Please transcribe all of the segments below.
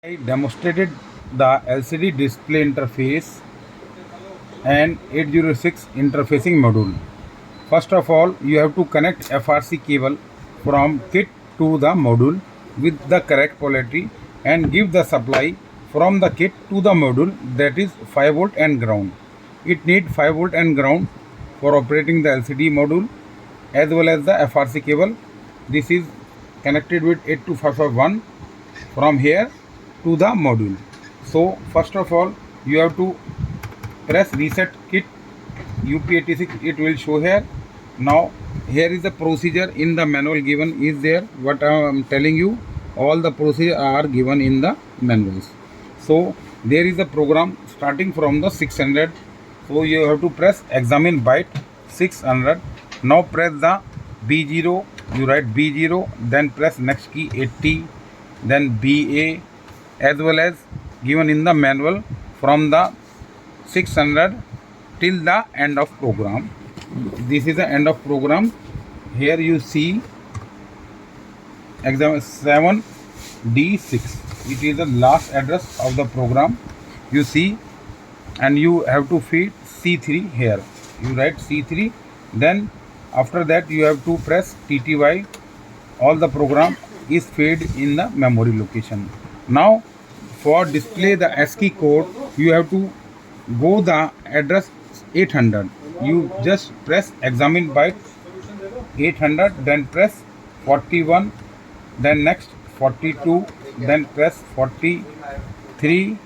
I demonstrated the LCD display interface and 806 interfacing module. First of all, you have to connect FRC cable from kit to the module with the correct polarity and give the supply from the kit to the module, that is 5 volt and ground. It needs 5 volt and ground for operating the LCD module as well as the FRC cable. This is connected with 82551 from here to the module. So first of all, you have to press reset kit UP86. It will show here. Now here is the procedure in the manual given is there. What I am telling you, all the procedure are given in the manuals. So there is a program starting from the 600. So you have to press examine byte 600. Now press the B0. You write B0, then press next key 80, then BA, as well as given in the manual from the 600 till the end of program. This is the end of program. Here you see exam 7D6. It is the last address of the program. You see, and you have to feed C3 here. You write C3. Then after that you have to press TTY. All the program is fed in the memory location. Now for display the ASCII code, you have to go the address 800. You just press examine byte 800, then press 41, then next 42, then press 43,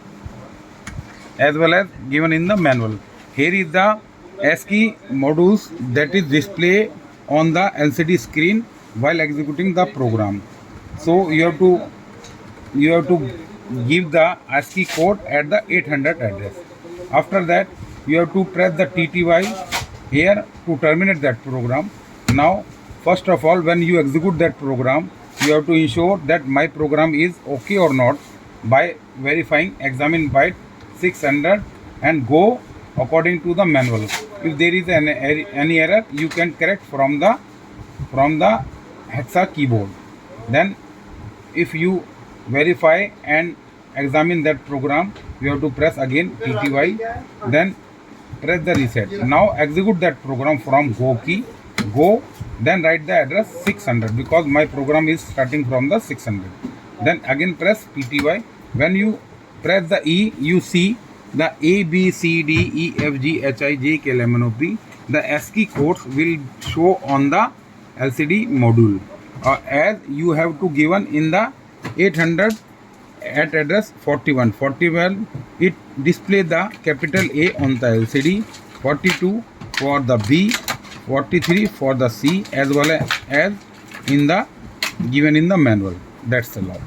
as well as given in the manual. Here is the ASCII modules that is display on the LCD screen while executing the program. So you have to give the ASCII code at the 800 address. After that you have to press the TTY here to terminate that program. Now first of all, when you execute that program, you have to ensure that my program is okay or not by verifying examine byte 600 and go according to the manual. If there is any error, you can correct from the hexa keyboard. Then if you verify and examine that program, you have to press again TTY, then press the reset. Now execute that program from go key, go, then write the address 600 because my program is starting from the 600. Then again press TTY. When you press the E, you see the A, B, C, D, E, F, G, H, I, J, K, L, M, N, O, P. The ASCII codes will show on the LCD module as you have to given in the 800 at address 41. 41 it display the capital A on the LCD, 42 for the B, 43 for the C, as well as in the given in the manual. That's the law.